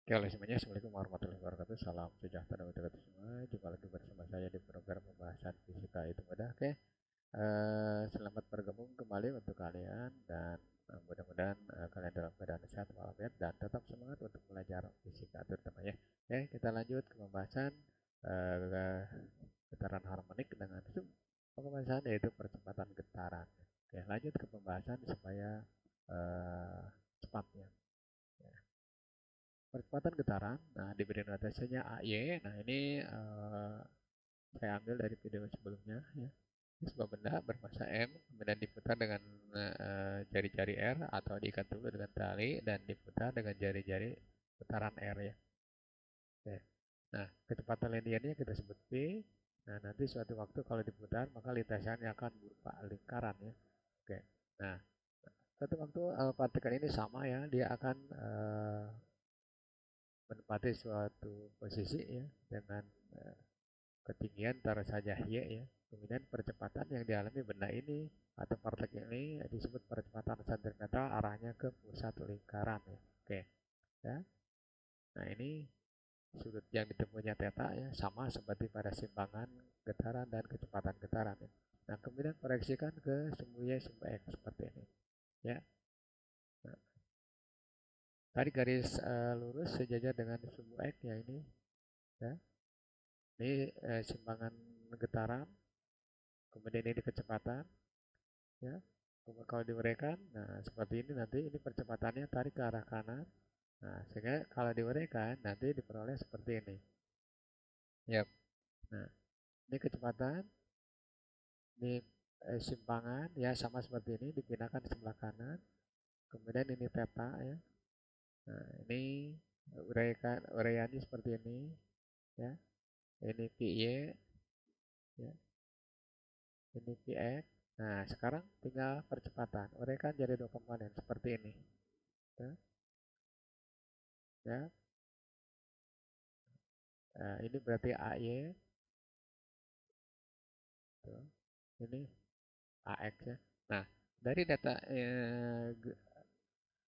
Oke, oleh semuanya, Assalamualaikum warahmatullahi wabarakatuh. Salam sejahtera untuk kita semua. Jumpa lagi bersama saya di program pembahasan fisika itu mudah. Oke, selamat bergabung kembali untuk kalian dan mudah-mudahan kalian dalam keadaan sehat walafiat dan tetap semangat untuk belajar fisika terutama ya. Oke, kita lanjut ke pembahasan uh, getaran harmonik dengan pembahasan yaitu percepatan getaran. Oke, lanjut ke pembahasan supaya uh, cepat ya. Percepatan getaran, nah diberi notasinya AY. Nah ini saya ambil dari video sebelumnya ya. Ini sebuah benda bermassa M, kemudian diputar dengan jari-jari R atau diikat dulu dengan tali dan diputar dengan jari-jari putaran R ya. Oke. Nah, kecepatan linearnya kita sebut V. Nah, nanti suatu waktu kalau diputar maka lintasannya akan berupa lingkaran ya. Oke. Nah, suatu waktu partikel ini sama ya, dia akan menempati suatu posisi ya dengan ketinggian taruh saja y ya. Kemudian percepatan yang dialami benda ini atau partikel ini disebut percepatan sentripetal arahnya ke pusat lingkaran ya. Oke, ya. Nah, ini sudut yang ditempuhnya theta ya, sama seperti pada simpangan getaran dan kecepatan getaran ya. Nah, kemudian proyeksikan ke sumbu y sumbu x seperti ini ya. Nah, tadi garis lurus sejajar dengan sumbu x ya ini ya. Ini simpangan getaran, kemudian ini kecepatan ya. Kalau diuraikan, nah seperti ini nanti ini percepatannya tarik ke arah kanan. Nah, sehingga kalau diuraikan nanti diperoleh seperti ini. Yap. Nah, ini kecepatan, ini simpangan ya sama seperti ini dipindahkan sebelah kanan. Kemudian ini theta ya. Nah, ini uraiannya seperti ini ya. Ini PY ya. Ini PX. Nah, sekarang tinggal percepatan. Uraikan jadi dua komponen seperti ini. Ya. Ya. Nah, ini berarti AY. Tuh. Ini AX ya. Nah, dari data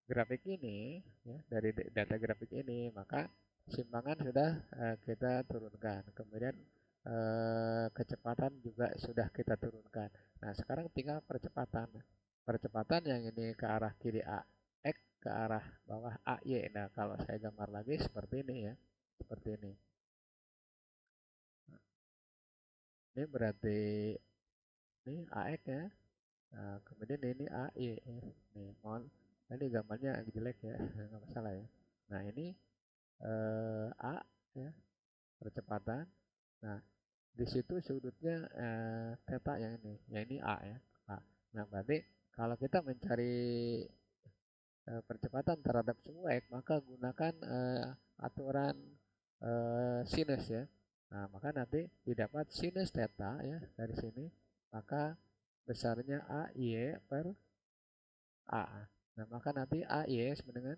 grafik ini, ya, dari data grafik ini, maka simpangan sudah kita turunkan. Kemudian kecepatan juga sudah kita turunkan. Nah, sekarang tinggal percepatan. Percepatan yang ini ke arah kiri AX, ke arah bawah AY. Nah, kalau saya gambar lagi seperti ini ya. Seperti ini. Ini berarti ini AX ya. Nah, kemudian ini AY ya. Nih, mohon tadi gambarnya agak jelek ya, nggak masalah ya. Nah, ini A ya, percepatan. Nah, di situ sudutnya theta yang ini A ya. A. Nah, berarti kalau kita mencari percepatan terhadap semua X, maka gunakan aturan sinus ya. Nah, maka nanti didapat sinus theta ya dari sini, maka besarnya AY per A. Nah, maka nanti AY sama dengan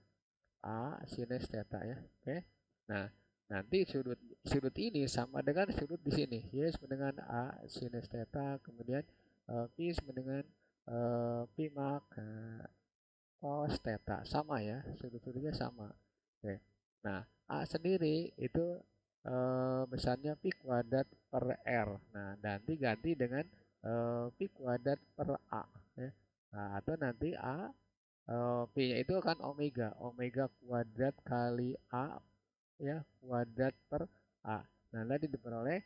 A sinus theta ya. Oke. Nah, nanti sudut sudut ini sama dengan sudut di sini. Y sama dengan A sinus theta, kemudian Pi sama dengan Pi mak cos theta. Sama ya, sudut-sudutnya sama. Oke. Nah, A sendiri itu besarnya Pi kuadrat per R. Nah, nanti ganti dengan Pi kuadrat per A ya. Nah, atau nanti A P-nya itu kan omega, omega kuadrat kali A ya kuadrat per A. Nah, tadi diperoleh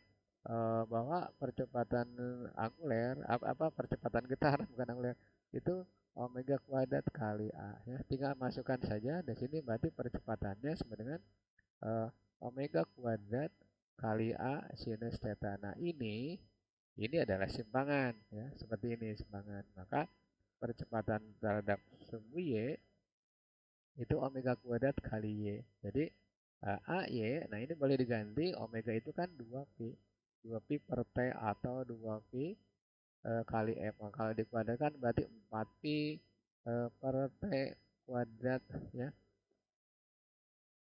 bahwa percepatan anguler apa percepatan getaran bukan anguler itu omega kuadrat kali A ya. Tinggal masukkan saja di sini berarti percepatannya sama dengan eh, omega kuadrat kali A sinus theta. Nah, ini adalah simpangan ya, seperti ini simpangan. Maka percepatan terhadap sumbu Y itu omega kuadrat kali Y. Jadi AY, nah ini boleh diganti, omega itu kan 2Pi. 2Pi per T atau 2Pi kali F. Nah, kalau dikuadratkan berarti 4Pi per T kuadrat ya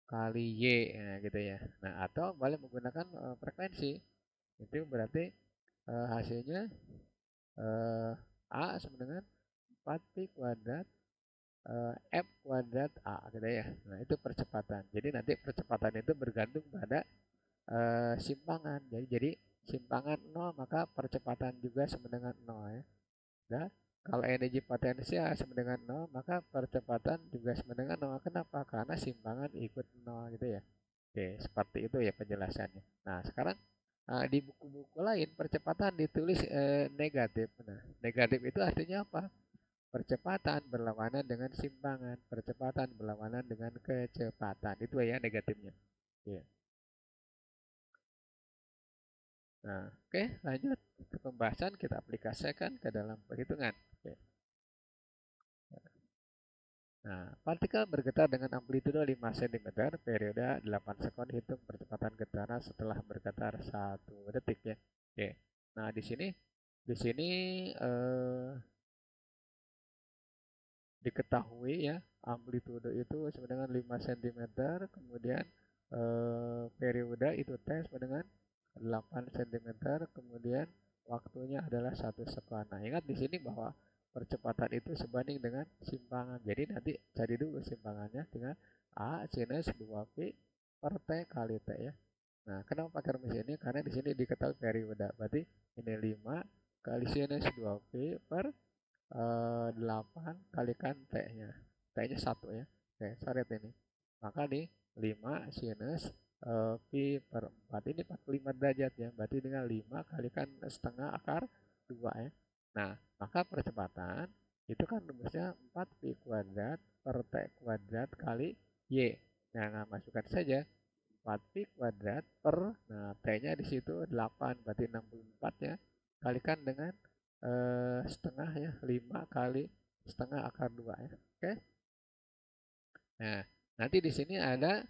kali Y nah, gitu ya. Nah, atau boleh menggunakan frekuensi. Itu berarti hasilnya A sama dengan 4Pi kuadrat F kuadrat A gitu ya. Nah, itu percepatan. Jadi nanti percepatan itu bergantung pada simpangan. Jadi simpangan 0 maka percepatan juga sama dengan 0 ya. Nah, kalau energi potensial sama dengan 0 maka percepatan juga sama dengan 0. Kenapa? Karena simpangan ikut 0 gitu ya. Oke, seperti itu ya penjelasannya. Nah, sekarang di buku-buku lain percepatan ditulis negatif. Nah, negatif itu artinya apa? Percepatan berlawanan dengan simpangan, percepatan berlawanan dengan kecepatan. Itu ya negatifnya. Oke. Nah, oke, lanjut ke pembahasan kita aplikasikan ke dalam perhitungan. Oke. Nah, partikel bergetar dengan amplitudo 5 cm, periode 8 sekund, hitung percepatan getaran setelah bergetar 1 detik ya. Oke. Nah, di sini eh, diketahui ya amplitudo itu sama dengan 5 cm, kemudian periode itu T sama dengan 8 cm, kemudian waktunya adalah 1 sekund. Nah, ingat di sini bahwa percepatan itu sebanding dengan simpangan. Jadi nanti cari dulu simpangannya dengan A sinus 2Pi per T kali T ya. Nah, kenapa pakai rumus ini? Karena di sini diketahui periode. Berarti ini 5 kali sinus 2Pi per 8 kalikan T-nya. T-nya 1 ya. Oke, coret ini. Maka di 5 sinus Pi per 4. Ini 45 derajat ya. Berarti dengan 5 kalikan setengah akar 2 ya. Nah, maka percepatan itu kan rumusnya 4 Pi kuadrat per T kuadrat kali Y. Nah, masukkan saja 4 Pi kuadrat per, nah T-nya di situ 8, berarti 64 ya. Kalikan dengan setengah ya, 5 kali setengah akar 2 ya. Oke. Nah, nanti di sini ada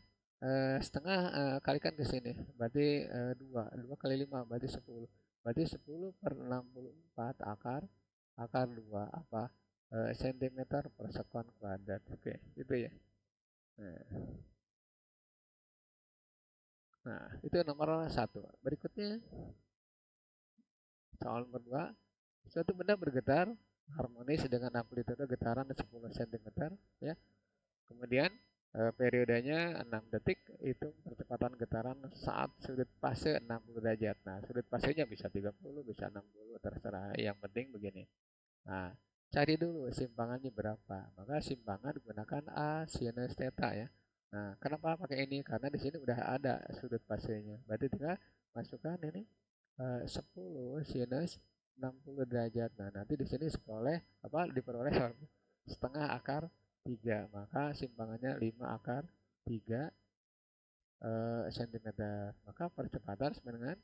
setengah kalikan ke sini. Berarti 2. 2 kali 5 berarti 10. Berarti 10 per 64 akar 2 apa? Sentimeter per sekon kuadrat. Oke, itu ya. Nah, itu nomor 1. Berikutnya soal nomor 2. Suatu benda bergetar harmonis dengan amplitude getaran 10 cm ya. Kemudian periodenya 6 detik, hitung percepatan getaran saat sudut fase 60 derajat. Nah, sudut fasenya bisa 30, bisa 60, terserah. Yang penting begini. Nah, cari dulu simpangannya berapa. Maka simpangan gunakan A sinus theta ya. Nah, kenapa pakai ini? Karena di sini udah ada sudut fasenya. Berarti tinggal masukkan ini 10 sinus 60 derajat. Nah, nanti di sini diperoleh setengah akar 3. Maka simpangannya 5 akar 3 cm. Maka percepatan sama dengan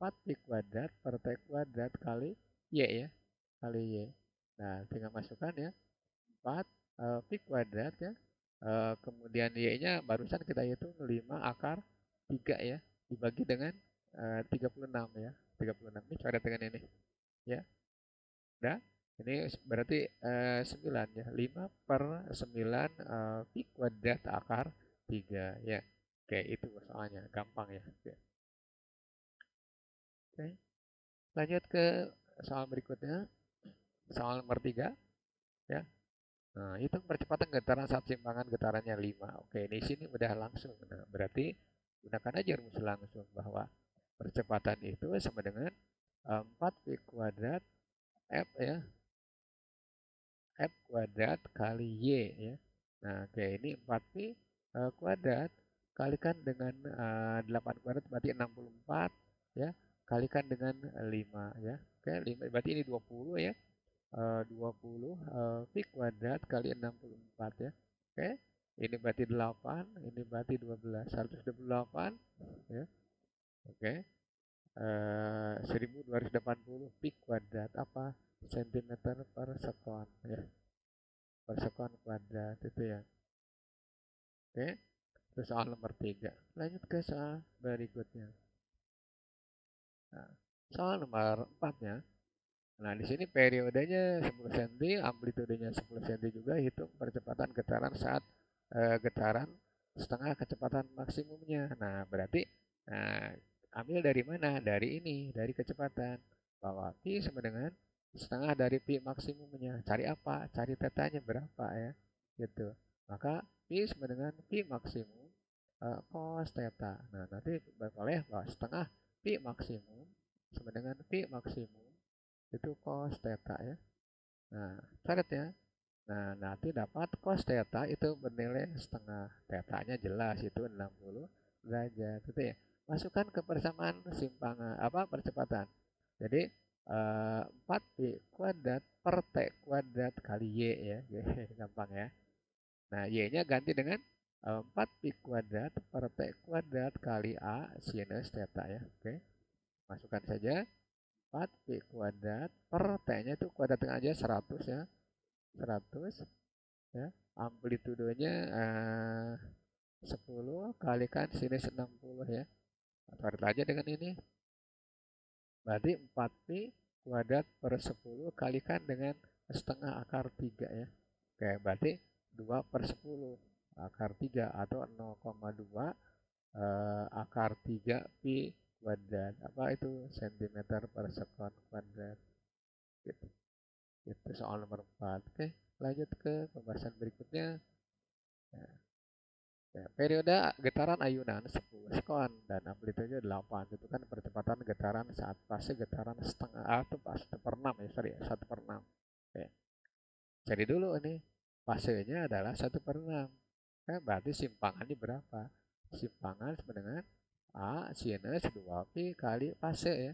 4 pi kuadrat per t kuadrat kali y ya. Kali y. Nah, tinggal masukkan ya 4 pi kuadrat ya. Kemudian y-nya barusan kita hitung 5 akar 3 ya. Dibagi dengan 36 ya. 36 ini coret dengan ini ya. Udah. Ini berarti 9 ya. 5 per 9 pi kuadrat akar 3 ya. Oke, itu soalnya gampang ya. Oke. Oke. Lanjut ke soal berikutnya. Soal nomor 3 ya. Nah, itu percepatan getaran saat simpangan getarannya 5. Oke, di sini udah langsung. Nah, berarti gunakan aja rumus langsung bahwa percepatan itu sama dengan 4 pi kuadrat F ya, F kuadrat kali Y ya. Nah, oke, ini 4 pi kuadrat kalikan dengan 8 kuadrat berarti 64 ya. Kalikan dengan 5 ya. Oke, 5 berarti ini 20 ya. 20 pi kuadrat kali 64 ya. Oke. Ini berarti 8, ini berarti 12. 128 ya. Oke. 1280 pi kuadrat apa? Sentimeter per sekon ya. Per sekon kuadrat itu ya. Oke. Itu soal nomor 3. Lanjut ke soal berikutnya. Nah, soal nomor 4 ya. Nah, di sini periodenya 10 cm, amplitudenya 10 cm juga, hitung percepatan getaran saat getaran setengah kecepatan maksimumnya. Nah, berarti nah, ambil dari mana? Dari ini, dari kecepatan. Bahwa Pi sama dengan setengah dari Pi maksimumnya. Cari apa? Cari tetanya berapa ya. gitu. Maka Pi sama dengan Pi maksimum cos theta. Nah, nanti boleh bahwa setengah Pi maksimum sama dengan Pi maksimum itu cos theta ya. Nah, catat ya. Nah, nanti dapat cos theta itu bernilai setengah. Theta-nya jelas itu 60 derajat. Itu ya. Masukkan ke persamaan simpangan apa percepatan. Jadi 4 pi kuadrat per t kuadrat kali y ya. Gampang ya. Nah, y-nya ganti dengan 4 pi kuadrat per t kuadrat kali a sinus theta ya. Oke. Masukkan saja 4 pi kuadrat per t-nya itu kuadratnya aja 100 ya. 100 ya. Amplitudenya 10 kalikan sinus 60 ya. Coret aja dengan ini. Berarti 4 pi kuadrat per 10 kalikan dengan setengah akar 3 ya. Oke, berarti 2 per 10 akar 3 atau 0,2 akar 3 pi kuadrat. Apa itu? Centimeter per sekon kuadrat. Gitu. Itu soal nomor 4. Oke, lanjut ke pembahasan berikutnya. Nah, ya, periode getaran ayunan 10 sekon dan amplitude 8. Itu kan percepatan getaran saat fase getaran setengah atau pas 1 per 6 ya, sorry, 1 per 6. Oke. Jadi dulu ini fasenya adalah 1 per 6. Berarti simpangannya berapa? Simpangan sama dengan A sinus 2P kali fase ya.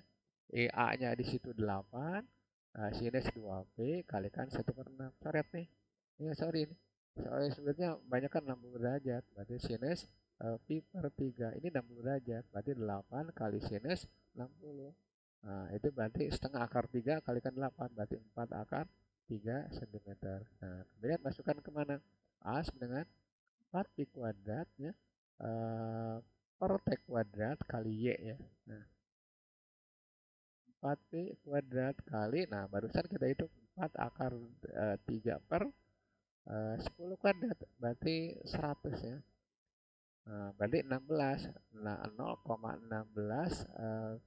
A-nya di situ 8, sinus 2P kalikan 1 per 6. Coret nih. Ya, sorry ini. Soalnya sebenarnya banyak kan 60 derajat. Berarti sinus pi per 3. Ini 60 derajat. Berarti 8 kali sinus 60. Nah, itu berarti setengah akar 3 kalikan 8. Berarti 4 akar 3 cm. Nah, kemudian masukkan kemana? A sama dengan 4 pi kuadrat ya. Per t kuadrat kali y ya. Nah, 4 pi kuadrat kali, nah barusan kita hitung 4 akar 3 per 10 kuadrat, berarti 100 ya. Nah, berarti 16. Nah, 0,16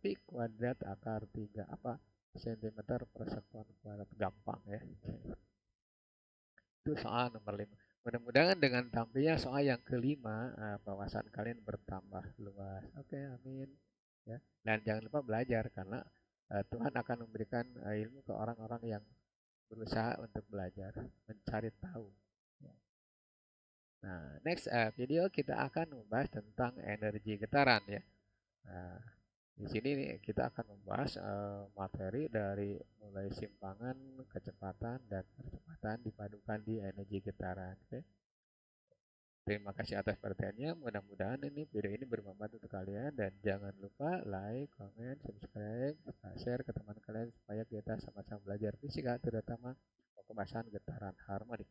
pi kuadrat akar 3 apa? Centimeter per sekon kuadrat. Gampang ya. Itu soal nomor 5. Mudah-mudahan dengan tampilnya soal yang kelima, wawasan kalian bertambah luas. Oke, amin. Ya. Dan jangan lupa belajar karena Tuhan akan memberikan ilmu ke orang-orang yang berusaha untuk belajar, mencari tahu. Ya. Nah, next video kita akan membahas tentang energi getaran ya. Nah, di sini kita akan membahas materi dari mulai simpangan, kecepatan, dan percepatan dipadukan di energi getaran. Oke. Terima kasih atas perhatiannya. Mudah-mudahan ini video ini bermanfaat untuk kalian dan jangan lupa like, comment, subscribe, share ke teman kalian supaya kita sama-sama belajar fisika terutama pembahasan getaran harmonik.